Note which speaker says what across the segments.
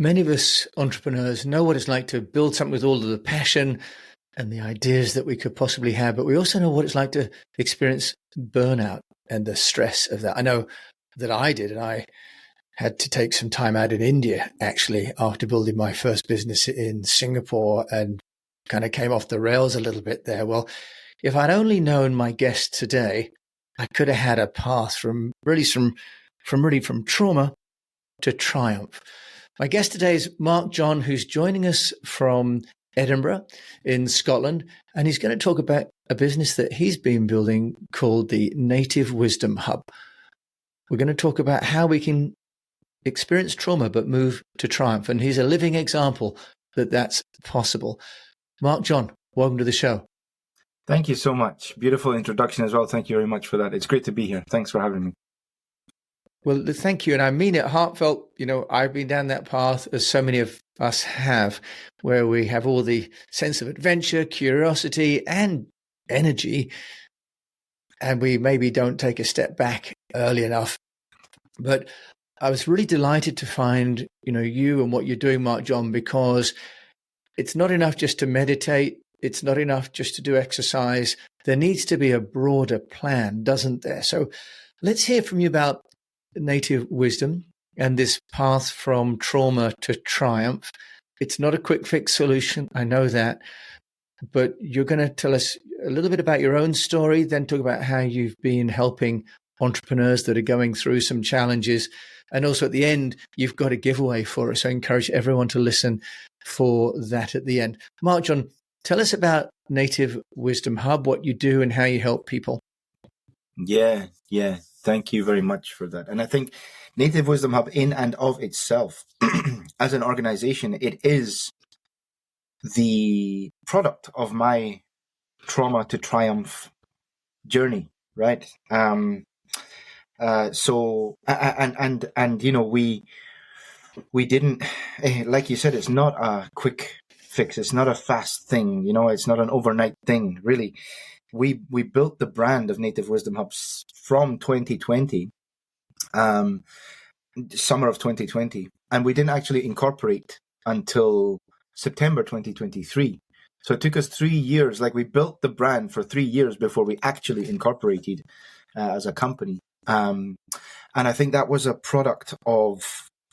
Speaker 1: Many of us entrepreneurs know what it's like to build something with all of the passion and the ideas that we could possibly have, but we also know what it's like to experience burnout and the stress of that. I know that I did, and I had to take some time out in India, actually, after building my first business in Singapore, and kind of came off the rails a little bit there. Well, if I'd only known my guest today, I could have had a path from trauma to triumph. My guest today is Marc John, who's joining us from Edinburgh in Scotland, and he's going to talk about a business that he's been building called the Native Wisdom Hub. We're going to talk about how we can experience trauma but move to triumph, and he's a living example that that's possible. Marc John, welcome to the show.
Speaker 2: Thank you so much. Beautiful introduction as well. Thank you very much for that. It's great to be here. Thanks for having me.
Speaker 1: Well, thank you. And I mean it heartfelt. You know, I've been down that path, as so many of us have, where we have all the sense of adventure, curiosity, and energy. And we maybe don't take a step back early enough. But I was really delighted to find, you and what you're doing, Marc John, because it's not enough just to meditate. It's not enough just to do exercise. There needs to be a broader plan, doesn't there? So let's hear from you about Native Wisdom and this path from trauma to triumph. It's not a quick fix solution, I know that, but you're going to tell us a little bit about your own story, then talk about how you've been helping entrepreneurs that are going through some challenges. And also at the end, you've got a giveaway for us. So I encourage everyone to listen for that at the end. Marc John, tell us about Native Wisdom Hub, what you do and how you help people.
Speaker 2: Yeah. Thank you very much for that. And I think Native Wisdom Hub in and of itself, as an organization, it is the product of my trauma to triumph journey, right? We didn't, like you said, it's not a quick fix. It's not a fast thing. It's not an overnight thing, really. We built the brand of Native Wisdom Hubs from 2020, summer of 2020, and we didn't actually incorporate until September 2023. So it took us 3 years. Like, we built the brand for 3 years before we actually incorporated as a company. And I think that was a product of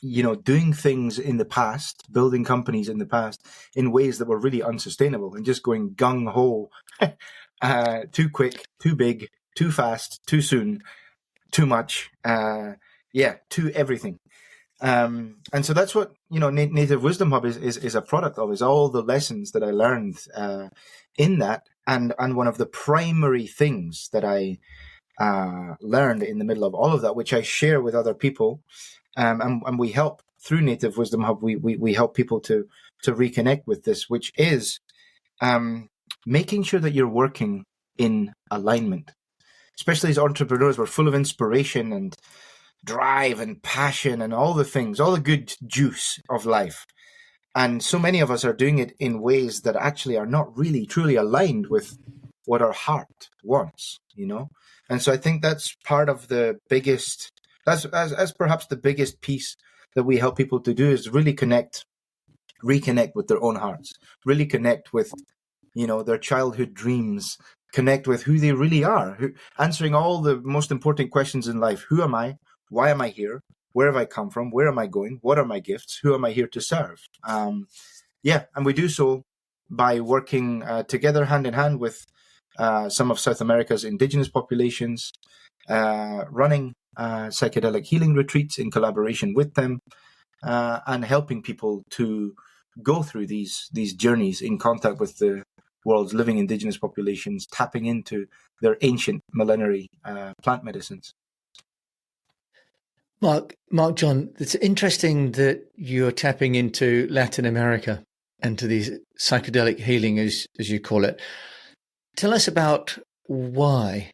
Speaker 2: doing things in the past, building companies in the past in ways that were really unsustainable and just going gung ho. Too quick, too big, too fast, too soon, too much, too everything. And so that's what, Native Wisdom Hub is a product of, is all the lessons that I learned in that. And one of the primary things that I learned in the middle of all of that, which I share with other people, and we help through Native Wisdom Hub, we help people to reconnect with this, which is making sure that you're working in alignment. Especially as entrepreneurs, we're full of inspiration and drive and passion and all the things, all the good juice of life. And so many of us are doing it in ways that actually are not really truly aligned with what our heart wants, And so I think that's part of the biggest, that's perhaps the biggest piece that we help people to do, is really reconnect with their own hearts, really connect with their childhood dreams, connect with who they really are, answering all the most important questions in life. Who am I? Why am I here? Where have I come from? Where am I going? What are my gifts? Who am I here to serve? And we do so by working together hand in hand with some of South America's indigenous populations, running psychedelic healing retreats in collaboration with them, and helping people to go through these journeys in contact with the world's living indigenous populations, tapping into their ancient millenary plant medicines.
Speaker 1: Marc John, it's interesting that you're tapping into Latin America and to these psychedelic healing, as you call it. Tell us about why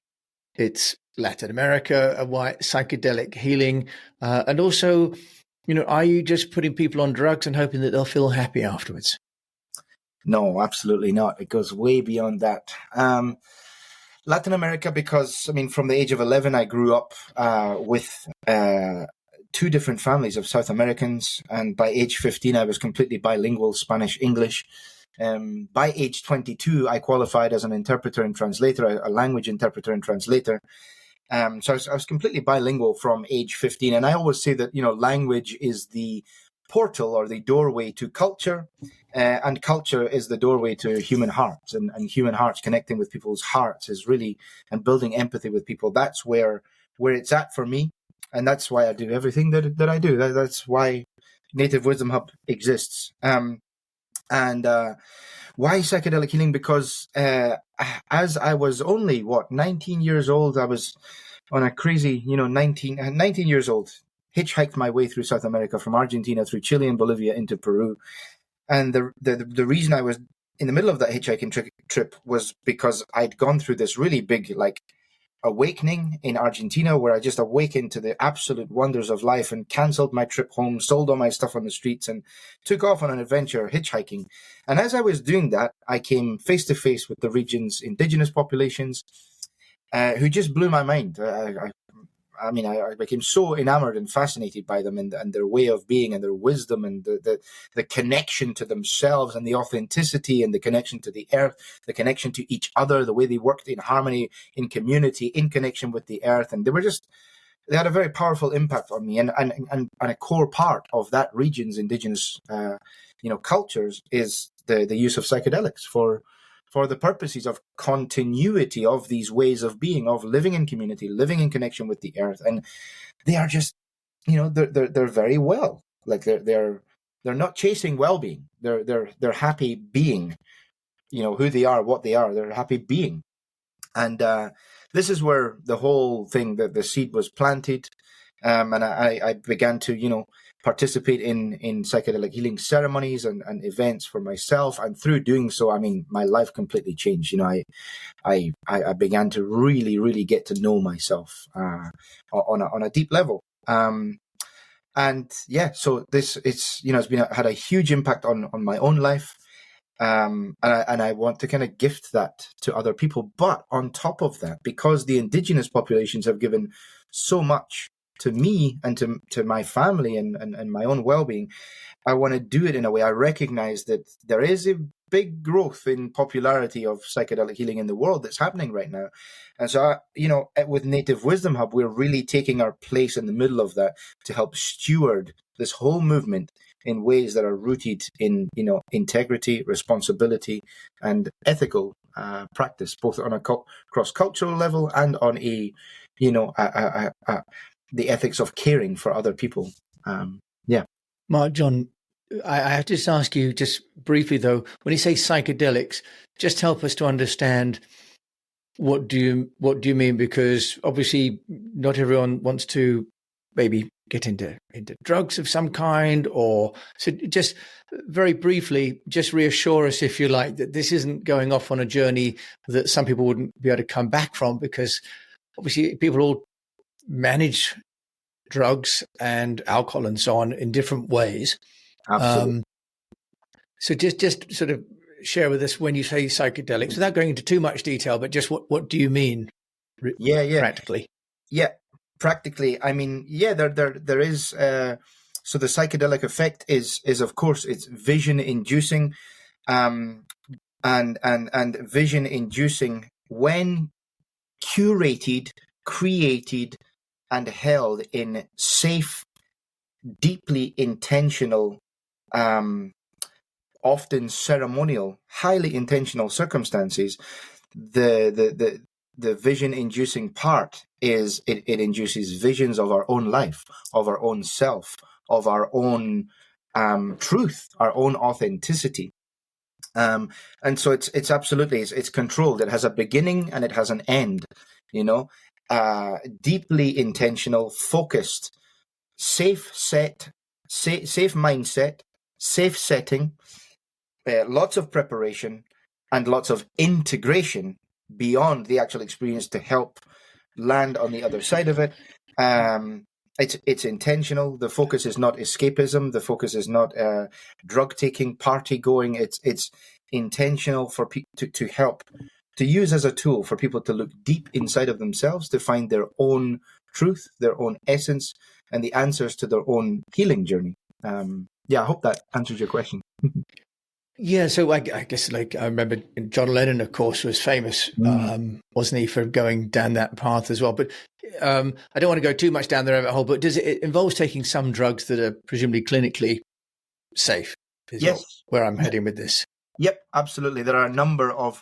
Speaker 1: it's Latin America, why psychedelic healing, and also, are you just putting people on drugs and hoping that they'll feel happy afterwards?
Speaker 2: No, absolutely not. It goes way beyond that. Latin America, because, from the age of 11, I grew up with two different families of South Americans, and by age 15, I was completely bilingual, Spanish, English. By age 22, I qualified as an interpreter and translator, a language interpreter and translator. So I was completely bilingual from age 15. And I always say that, language is the portal or the doorway to culture, and culture is the doorway to human hearts, and human hearts, connecting with people's hearts is really, and building empathy with people. That's where it's at for me. And that's why I do everything that I do. That's why Native Wisdom Hub exists. And why psychedelic healing? Because as I was only, 19 years old, I was on a crazy, 19 years old, hitchhiked my way through South America, from Argentina through Chile and Bolivia into Peru. And the reason I was in the middle of that hitchhiking trip was because I'd gone through this really big, awakening in Argentina, where I just awakened to the absolute wonders of life and cancelled my trip home, sold all my stuff on the streets, and took off on an adventure hitchhiking. And as I was doing that, I came face to face with the region's indigenous populations, who just blew my mind. I became so enamored and fascinated by them, and their way of being, and their wisdom, and the connection to themselves, and the authenticity, and the connection to the earth, the connection to each other, the way they worked in harmony, in community, in connection with the earth. And they had a very powerful impact on me. And a core part of that region's indigenous cultures is the use of psychedelics for the purposes of continuity of these ways of being, of living in community, living in connection with the earth. And they are just, they're very well. They're not chasing well-being. They're happy being, who they are, what they are. They're happy being. And this is where the whole thing, that the seed was planted. And I began to, participate in psychedelic healing ceremonies and events for myself. And through doing so, my life completely changed. I began to really, really get to know myself on a deep level. So it's had a huge impact on my own life. And I want to kind of gift that to other people. But on top of that, because the indigenous populations have given so much to me and to my family and my own well-being, I want to do it in a way. I recognize that there is a big growth in popularity of psychedelic healing in the world that's happening right now. And so, with Native Wisdom Hub, we're really taking our place in the middle of that to help steward this whole movement in ways that are rooted in, integrity, responsibility, and ethical practice, both on a cross-cultural level and on the ethics of caring for other people.
Speaker 1: Mark, John, I have to just ask you just briefly, though, when you say psychedelics, just help us to understand what do you mean? Because obviously not everyone wants to maybe get into drugs of some kind, or so just very briefly, just reassure us, if you like, that this isn't going off on a journey that some people wouldn't be able to come back from, because obviously people all manage drugs and alcohol and so on in different ways.
Speaker 2: Absolutely.
Speaker 1: So just sort of share with us, when you say psychedelics, without going into too much detail, but just what do you mean practically?
Speaker 2: Yeah, practically. There is. So the psychedelic effect is of course, it's vision inducing, and vision inducing when curated, created, and held in safe, deeply intentional, often ceremonial, highly intentional circumstances. The vision inducing part is it induces visions of our own life, of our own self, of our own truth, our own authenticity. And so it's absolutely, it's controlled. It has a beginning and it has an end, deeply intentional, focused, safe mindset, safe setting, lots of preparation, and lots of integration beyond the actual experience to help land on the other side of it. It's intentional. The focus is not escapism. The focus is not drug taking, party going. It's intentional for people to help, to use as a tool for people to look deep inside of themselves, to find their own truth, their own essence, and the answers to their own healing journey. I hope that answers your question.
Speaker 1: Yeah, so I guess like I remember John Lennon, of course, was famous, wasn't he, for going down that path as well? But I don't want to go too much down the rabbit hole. But it involves taking some drugs that are presumably clinically safe?
Speaker 2: Yes,
Speaker 1: where I'm heading with this.
Speaker 2: Yep, absolutely. There are a number of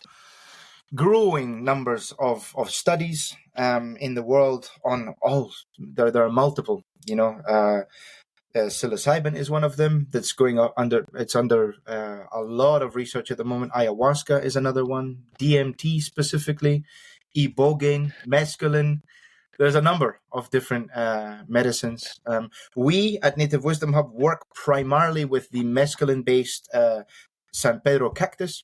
Speaker 2: growing numbers of studies in the world on all. There are multiple. Psilocybin is one of them that's going under. It's under a lot of research at the moment. Ayahuasca is another one. DMT specifically, ibogaine, mescaline. There's a number of different medicines. We at Native Wisdom Hub work primarily with the mescaline-based San Pedro cactus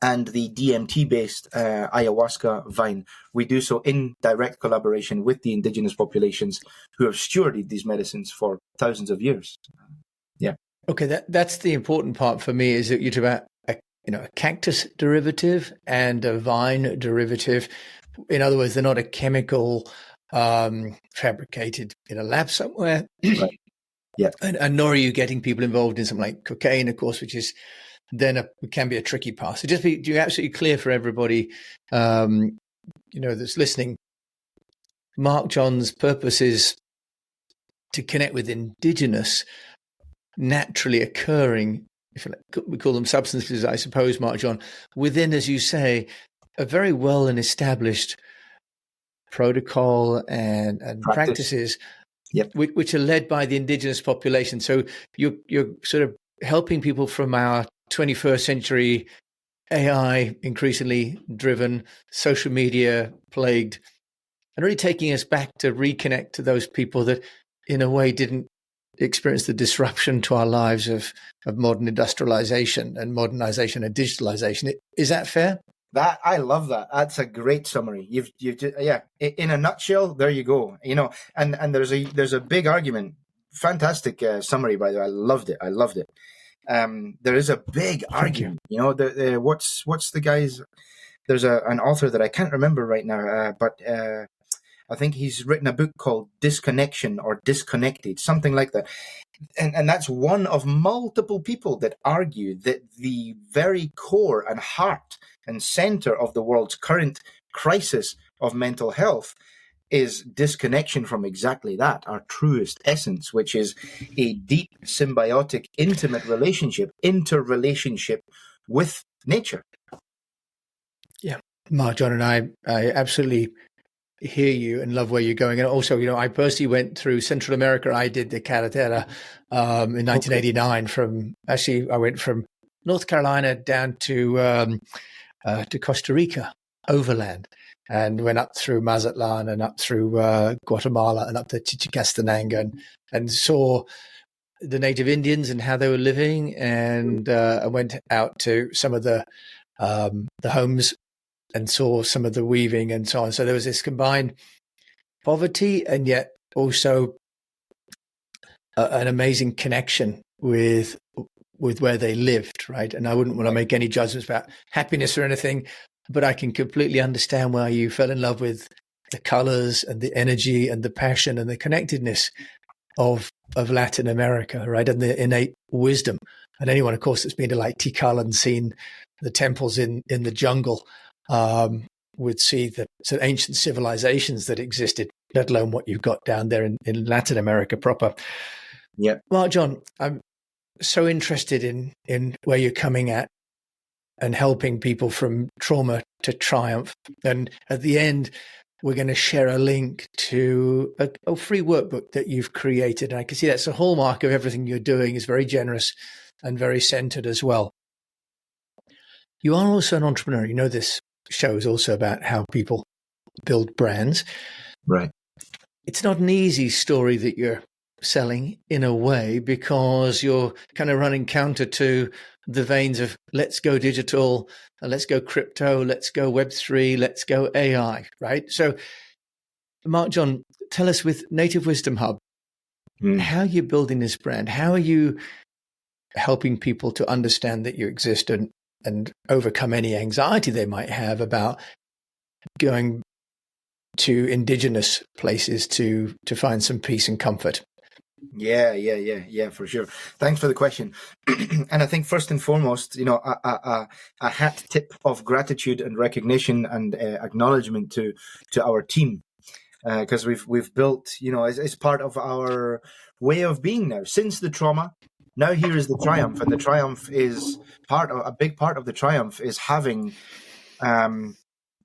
Speaker 2: and the DMT-based ayahuasca vine. We do so in direct collaboration with the indigenous populations who have stewarded these medicines for thousands of years. Yeah.
Speaker 1: Okay, that's the important part for me, is that you talk about a cactus derivative and a vine derivative. In other words, they're not a chemical fabricated in a lab somewhere.
Speaker 2: Right. Yeah.
Speaker 1: And nor are you getting people involved in something like cocaine, of course, which is then it can be a tricky path. So just be absolutely clear for everybody, that's listening. Marc John's purpose is to connect with indigenous, naturally occurring, if we call them substances, I suppose, Marc John, within, as you say, a very well and established protocol and practices,
Speaker 2: yep,
Speaker 1: which are led by the indigenous population. So you're sort of helping people from our 21st century AI increasingly driven, social media plagued, and really taking us back to reconnect to those people that in a way didn't experience the disruption to our lives of modern industrialization and modernization and digitalization. Is that fair?
Speaker 2: That I love that. That's a great summary. You've in a nutshell, there you go. And there's a big argument. Fantastic summary, by the way. I loved it. There is a big argument. What's the guy's? There's an author that I can't remember right now, but I think he's written a book called Disconnection or Disconnected, something like that. And that's one of multiple people that argue that the very core and heart and center of the world's current crisis of mental health is disconnection from exactly that, our truest essence, which is a deep, symbiotic, intimate interrelationship with nature.
Speaker 1: Yeah, Marc John and I absolutely hear you and love where you're going. And also, I personally went through Central America. I did the carretera in 1989. I went from North Carolina down to Costa Rica overland, and went up through Mazatlan and up through Guatemala and up to Chichicastenango and saw the native Indians and how they were living. And I went out to some of the homes and saw some of the weaving and so on. So there was this combined poverty and yet also an amazing connection with where they lived, right? And I wouldn't want to make any judgments about happiness or anything, but I can completely understand why you fell in love with the colors and the energy and the passion and the connectedness of Latin America, right? And the innate wisdom. And anyone, of course, that's been to like Tikal and seen the temples in the jungle would see the ancient civilizations that existed, let alone what you've got down there in Latin America proper.
Speaker 2: Yeah.
Speaker 1: Marc John, I'm so interested in where you're coming at and helping people from trauma to triumph. And at the end, we're going to share a link to a free workbook that you've created. And I can see that's a hallmark of everything you're doing, is very generous and very centered as well. You are also an entrepreneur. This show is also about how people build brands.
Speaker 2: Right.
Speaker 1: It's not an easy story that you're selling in a way, because you're kind of running counter to the veins of let's go digital, let's go crypto, let's go Web3, let's go AI, right? So, Marc John, tell us, with Native Wisdom Hub, how are you building this brand? How are you helping people to understand that you exist and overcome any anxiety they might have about going to indigenous places to find some peace and comfort?
Speaker 2: Yeah, for sure. Thanks for the question. And I think first and foremost, a hat tip of gratitude and recognition and acknowledgement to our team, because we've built, it's part of our way of being now since the trauma. Now here is the triumph, and the triumph is a big part of the triumph is having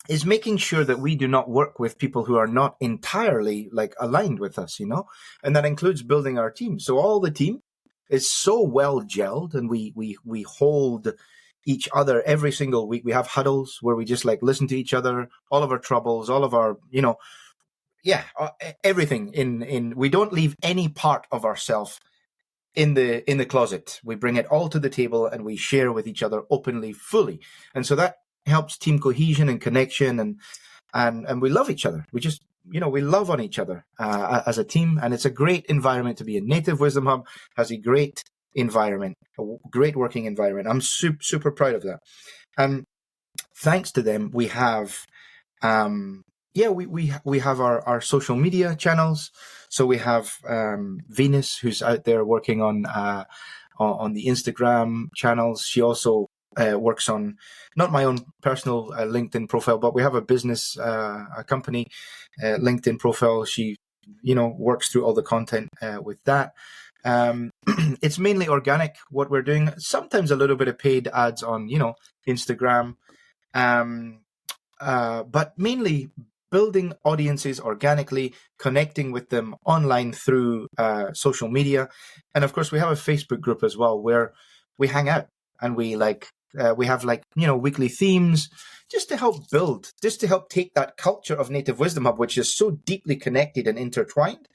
Speaker 2: is making sure that we do not work with people who are not entirely like aligned with us, and that includes building our team. So all the team is so well gelled, and we hold each other every single week. We have huddles where we just like listen to each other, all of our troubles, all of our, everything in we don't leave any part of ourselves in the closet. We bring it all to the table and we share with each other openly, fully. And so that helps team cohesion and connection, and we love each other. We just, we love on each other as a team, and it's a great environment to be in. Native Wisdom Hub has a great environment, a great working environment. I'm super proud of that. And thanks to them, we have we have our social media channels. So we have Venus, who's out there working on the Instagram channels. She also works on not my own personal LinkedIn profile, but we have a business, a company LinkedIn profile. She, works through all the content with that. It's mainly organic what we're doing. Sometimes a little bit of paid ads on, Instagram, but mainly building audiences organically, connecting with them online through social media. And of course, we have a Facebook group as well where we hang out, and we have weekly themes just to help take that culture of Native Wisdom Hub, which is so deeply connected and intertwined,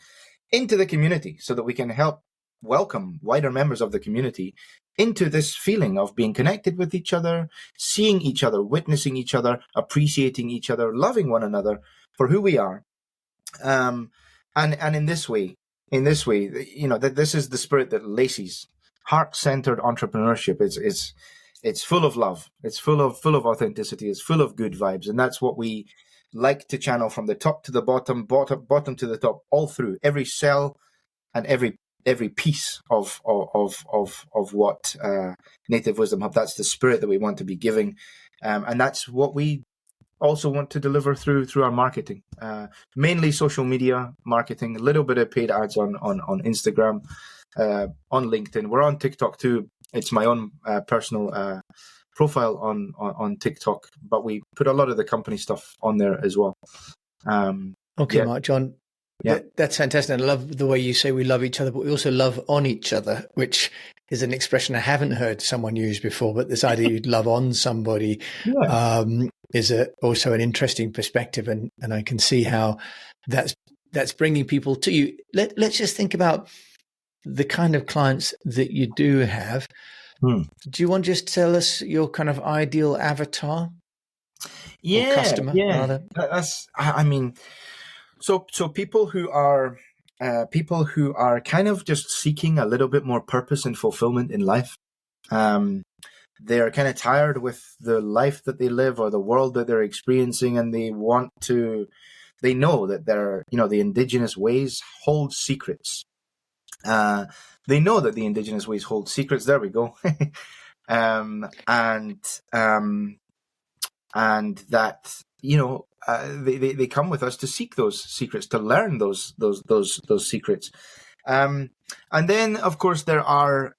Speaker 2: into the community, so that we can help welcome wider members of the community into this feeling of being connected with each other, seeing each other, witnessing each other, appreciating each other, loving one another for who we are. And in this way, that this is the spirit that Lacey's heart-centered entrepreneurship is. It's full of love. It's full of authenticity. It's full of good vibes, and that's what we like to channel from the top to the bottom to the top, all through every cell and every piece of what Native Wisdom Hub. That's the spirit that we want to be giving, and that's what we also want to deliver through our marketing. Mainly social media marketing, a little bit of paid ads on Instagram, on LinkedIn. We're on TikTok too. It's my own personal profile on TikTok, but we put a lot of the company stuff on there as well.
Speaker 1: Okay, Mark, John. Yeah, that's fantastic. I love the way you say we love each other, but we also love on each other, which is an expression I haven't heard someone use before. But this idea you'd love on somebody is also an interesting perspective, and I can see how that's bringing people to you. Let's just think about the kind of clients that you do have. Do you want to just tell us your kind of ideal avatar? Or customer, rather?
Speaker 2: That's, so people who are kind of just seeking a little bit more purpose and fulfillment in life. They're kind of tired with the life that they live or the world that they're experiencing, and they know that the indigenous ways hold secrets. They know that the indigenous ways hold secrets. There we go. And that, they come with us to seek those secrets, to learn those secrets. And then, of course, there are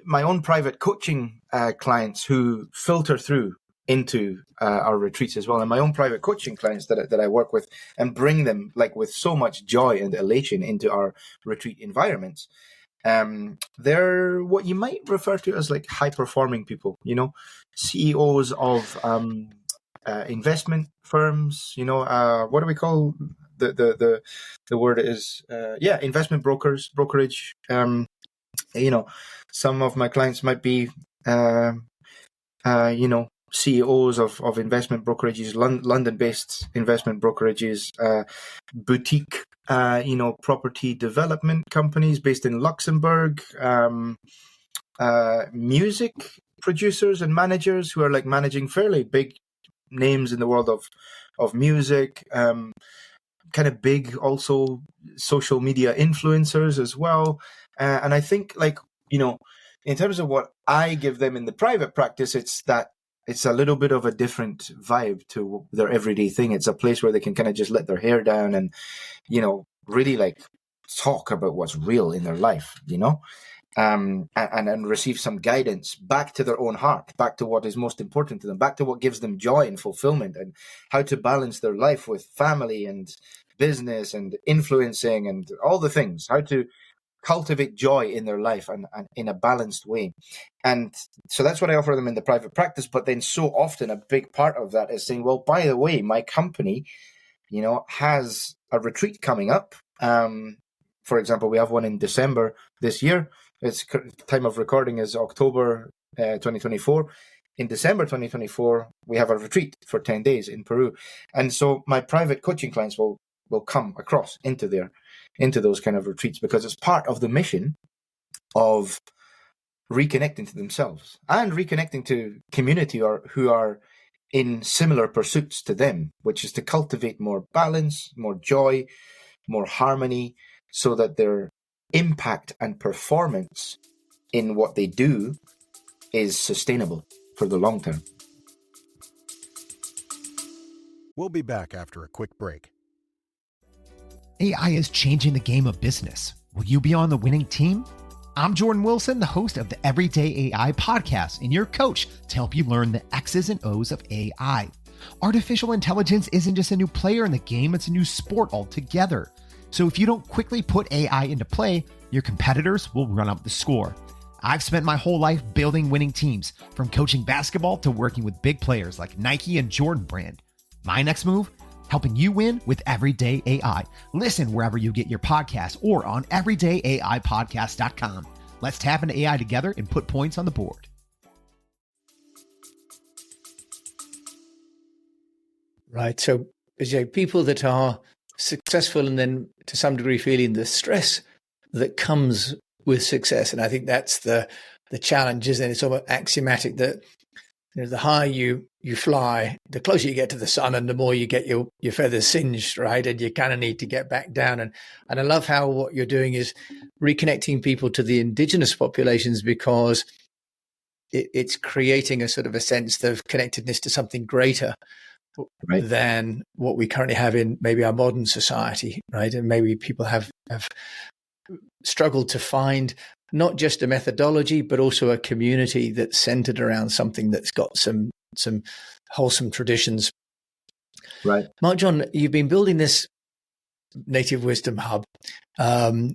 Speaker 2: my own private coaching clients who filter through into our retreats as well, and my own private coaching clients that I work with and bring them with so much joy and elation into our retreat environments. They're what you might refer to as high performing people, CEOs of investment firms, what do we call the word is investment brokerage. Some of my clients might be CEOs of investment brokerages, London-based investment brokerages, boutique, property development companies based in Luxembourg, music producers and managers who are managing fairly big names in the world of music, kind of big also social media influencers as well. And I think, like, in terms of what I give them in the private practice, it's a little bit of a different vibe to their everyday thing. It's a place where they can kind of just let their hair down and, really like talk about what's real in their life, and receive some guidance back to their own heart, back to what is most important to them, back to what gives them joy and fulfillment, and how to balance their life with family and business and influencing and all the things, how to cultivate joy in their life and in a balanced way. And so that's what I offer them in the private practice. But then so often a big part of that is saying, well, by the way, my company, has a retreat coming up. For example, we have one in December this year. Its time of recording is October 2024. In December 2024, we have a retreat for 10 days in Peru. And so my private coaching clients will come across into those kind of retreats, because it's part of the mission of reconnecting to themselves and reconnecting to community who are in similar pursuits to them, which is to cultivate more balance, more joy, more harmony, so that their impact and performance in what they do is sustainable for the long term.
Speaker 3: We'll be back after a quick break.
Speaker 4: AI is changing the game of business. Will you be on the winning team? I'm Jordan Wilson, the host of the Everyday AI podcast, and your coach to help you learn the X's and O's of AI. Artificial intelligence isn't just a new player in the game, it's a new sport altogether. So if you don't quickly put AI into play, your competitors will run up the score. I've spent my whole life building winning teams, from coaching basketball to working with big players like Nike and Jordan Brand. My next move? Helping you win with Everyday AI. Listen wherever you get your podcasts or on everydayaipodcast.com. Let's tap into AI together and put points on the board.
Speaker 1: Right. So, people that are successful and then to some degree feeling the stress that comes with success. And I think that's the challenge, isn't it? It's almost axiomatic that the higher you fly, the closer you get to the sun and the more you get your feathers singed, right? And you kind of need to get back down. And I love how what you're doing is reconnecting people to the indigenous populations, because it's creating a sort of a sense of connectedness to something greater, right, than what we currently have in maybe our modern society, right? And maybe people have struggled to find not just a methodology, but also a community that's centered around something that's got some wholesome traditions.
Speaker 2: Right.
Speaker 1: Mark John, you've been building this Native Wisdom Hub, as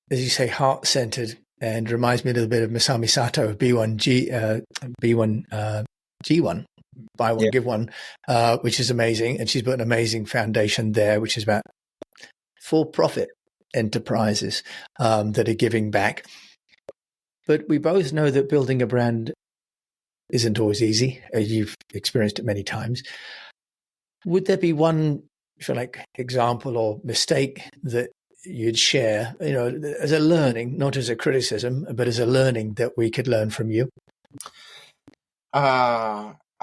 Speaker 1: you say, heart-centered, and reminds me a little bit of Masami Sato of B1G1, buy one, give one, which is amazing. And she's built an amazing foundation there, which is about for-profit enterprises that are giving back. But we both know that building a brand isn't always easy. You've experienced it many times. Would there be one, if you like, example or mistake that you'd share, as a learning, not as a criticism, but as a learning that we could learn from you?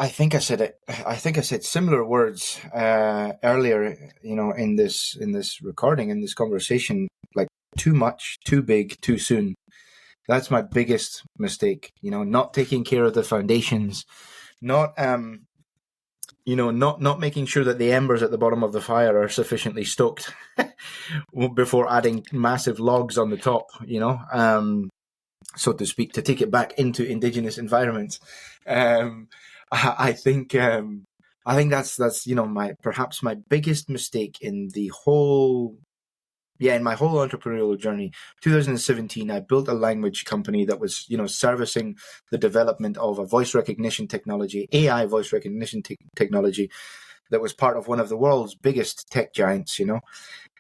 Speaker 2: I think I said it. I think I said similar words earlier, in this recording, in this conversation, like too much, too big, too soon. That's my biggest mistake. Not taking care of the foundations, not making sure that the embers at the bottom of the fire are sufficiently stoked before adding massive logs on the top. So to speak, to take it back into indigenous environments. I think that's perhaps my biggest mistake in the whole in my whole entrepreneurial journey. 2017, I built a language company that was servicing the development of a voice recognition technology, AI voice recognition technology, that was part of one of the world's biggest tech giants.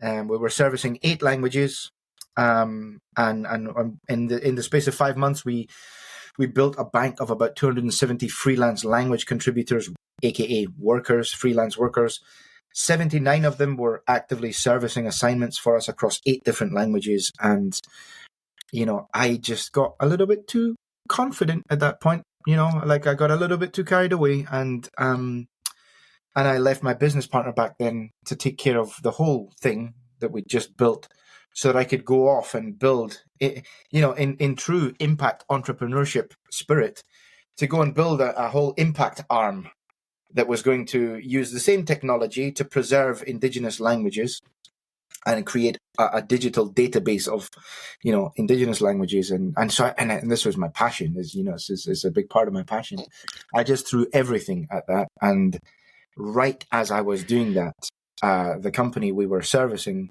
Speaker 2: And we were servicing 8 languages, and in the space of 5 months, we built a bank of about 270 freelance language contributors, aka freelance workers. 79 of them were actively servicing assignments for us across 8 different languages. And, I just got a little bit too confident at that point. like I got a little bit too carried away, and I left my business partner back then to take care of the whole thing that we just built, so that I could go off and build it, in true impact entrepreneurship spirit, to go and build a whole impact arm that was going to use the same technology to preserve indigenous languages and create a digital database of, indigenous languages. And this was my passion, it's a big part of my passion. I just threw everything at that. And right as I was doing that, the company we were servicing,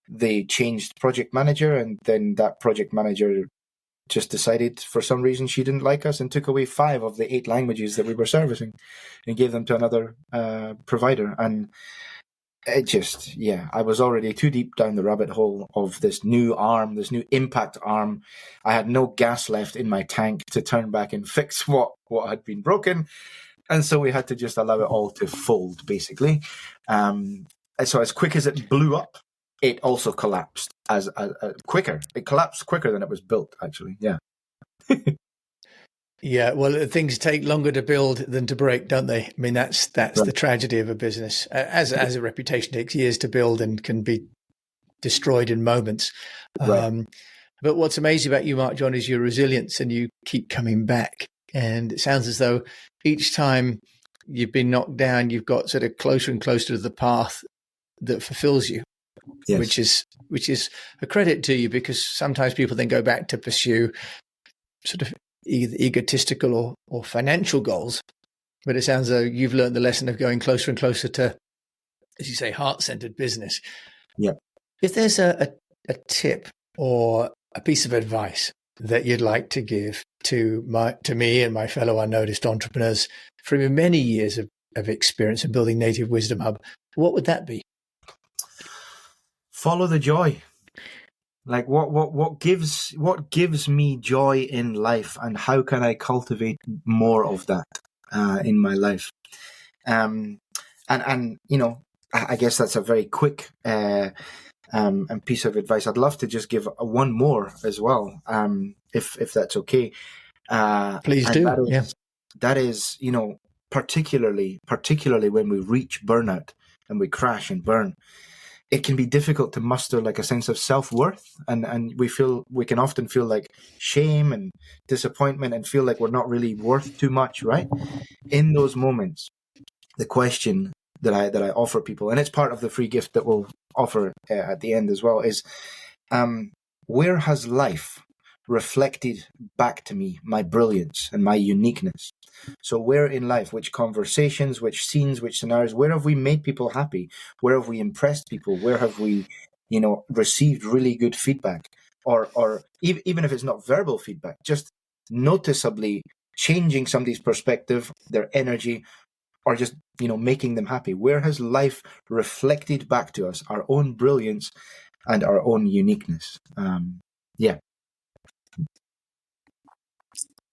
Speaker 2: they changed project manager, and then that project manager just decided for some reason she didn't like us and took away 5 of the 8 languages that we were servicing and gave them to another provider. And it just, I was already too deep down the rabbit hole of this new arm, this new impact arm. I had no gas left in my tank to turn back and fix what had been broken. And so we had to just allow it all to fold, basically. And so as quick as it blew up, it also collapsed as quicker. It collapsed quicker than it was built, actually. Yeah.
Speaker 1: Yeah, well, things take longer to build than to break, don't they? I mean, that's right. The tragedy of a business. As a reputation takes years to build and can be destroyed in moments. Right. But what's amazing about you, Marc John, is your resilience, and you keep coming back. And it sounds as though each time you've been knocked down, you've got sort of closer and closer to the path that fulfills you. Yes. which is a credit to you, because sometimes people then go back to pursue sort of either egotistical or financial goals. But it sounds as though you've learned the lesson of going closer and closer to, as you say, heart-centered business.
Speaker 2: Yeah.
Speaker 1: If there's a tip or a piece of advice that you'd like to give to me and my fellow unnoticed entrepreneurs from many years of experience in building Native Wisdom Hub, what would that be?
Speaker 2: Follow the joy. Like what gives me joy in life, and how can I cultivate more of that in my life? And I guess that's a very quick and piece of advice. I'd love to just give one more as well, if that's okay.
Speaker 1: Please do.
Speaker 2: That is, particularly when we reach burnout and we crash and burn, it can be difficult to muster like a sense of self-worth, and we can often feel like shame and disappointment and feel like we're not really worth too much, right? In those moments, the question that I offer people, and it's part of the free gift that we'll offer at the end as well, is where has life reflected back to me my brilliance and my uniqueness? So where in life, which conversations, which scenes, which scenarios, where have we made people happy? Where have we impressed people? Where have we, received really good feedback? Or even if it's not verbal feedback, just noticeably changing somebody's perspective, their energy, or just, making them happy. Where has life reflected back to us our own brilliance and our own uniqueness?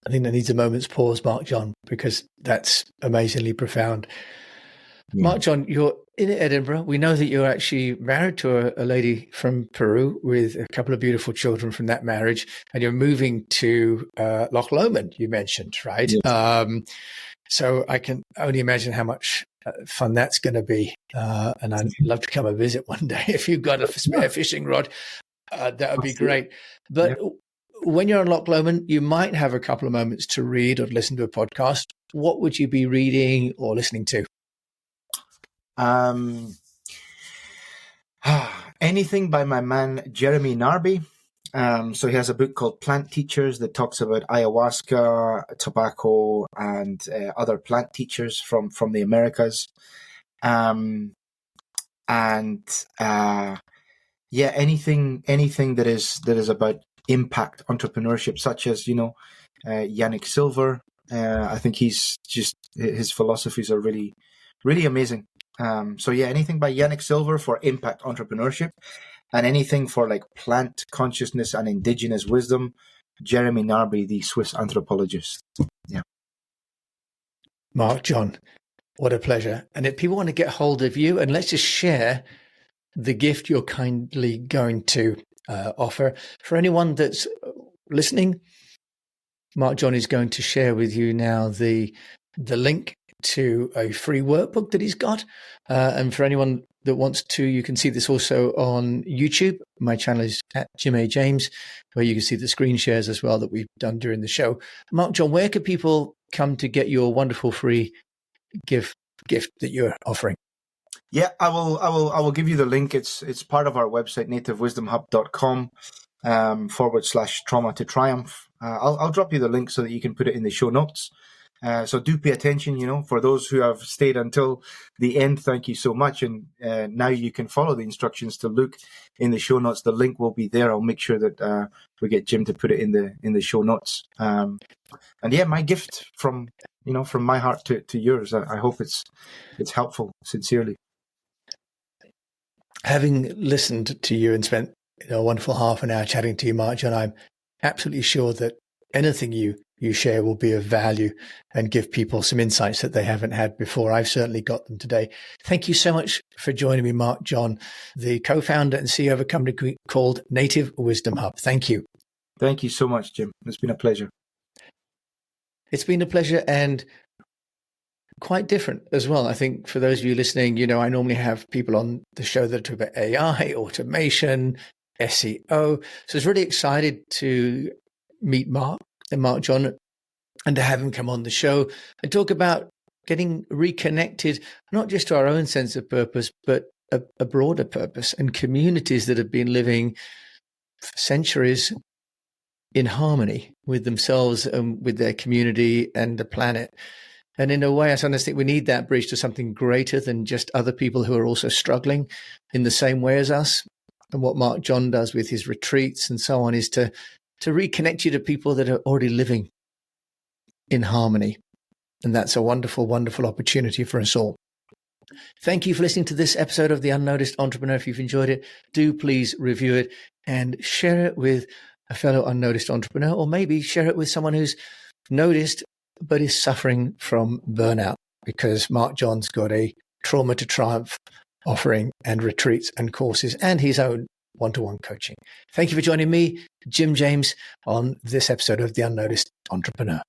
Speaker 1: I think that needs a moment's pause, Marc John, because that's amazingly profound. Yeah. Marc John, you're in Edinburgh. We know that you're actually married to a lady from Peru with a couple of beautiful children from that marriage, and you're moving to Loch Lomond, you mentioned, right? Yes. So I can only imagine how much fun that's going to be. And I'd love to come and visit one day. If you've got a spare fishing rod, that would be great. But when you're on Loch Lomond, you might have a couple of moments to read or listen to a podcast. What would you be reading or listening to?
Speaker 2: Anything by my man, Jeremy Narby. So he has a book called Plant Teachers that talks about ayahuasca, tobacco, and other plant teachers from the Americas. Anything that is about impact entrepreneurship, such as Yannick Silver. I think his philosophies are really, really amazing. Anything by Yannick Silver for impact entrepreneurship, and anything for like plant consciousness and indigenous wisdom, Jeremy Narby, the Swiss anthropologist. Yeah.
Speaker 1: Marc John, what a pleasure. And if people want to get hold of you, and let's just share the gift you're kindly going to offer for anyone that's listening, Marc John is going to share with you now the link to a free workbook that he's got. And for anyone that wants to, you can see this also on YouTube. My channel is at Jim A. James, where you can see the screen shares as well that we've done during the show. Marc John, where can people come to get your wonderful free gift that you're offering?
Speaker 2: Yeah, I will give you the link. It's part of our website, nativewisdomhub.com /trauma to triumph. I'll drop you the link so that you can put it in the show notes. So do pay attention, for those who have stayed until the end, thank you so much. And now you can follow the instructions to look in the show notes. The link will be there. I'll make sure that we get Jim to put it in the show notes. And yeah, my gift from my heart to yours. I hope it's helpful, sincerely.
Speaker 1: Having listened to you and spent a wonderful half an hour chatting to you, Marc John, I'm absolutely sure that anything you share will be of value and give people some insights that they haven't had before. I've certainly got them today. Thank you so much for joining me, Marc John, the co-founder and CEO of a company called Native Wisdom Hub. Thank you.
Speaker 2: Thank you so much, Jim. It's been a pleasure.
Speaker 1: It's been a pleasure and quite different as well. I think for those of you listening, I normally have people on the show that talk about AI, automation, SEO. So I was really excited to meet Marc John and to have him come on the show and talk about getting reconnected, not just to our own sense of purpose, but a broader purpose, and communities that have been living for centuries in harmony with themselves and with their community and the planet. And in a way, I sometimes think we need that bridge to something greater than just other people who are also struggling in the same way as us. And what Marc John does with his retreats and so on is to reconnect you to people that are already living in harmony. And that's a wonderful, wonderful opportunity for us all. Thank you for listening to this episode of The Unnoticed Entrepreneur. If you've enjoyed it, do please review it and share it with a fellow unnoticed entrepreneur, or maybe share it with someone who's noticed but is suffering from burnout, because Marc John's got a Trauma to Triumph offering and retreats and courses and his own one-to-one coaching. Thank you for joining me, Jim James, on this episode of The Unnoticed Entrepreneur.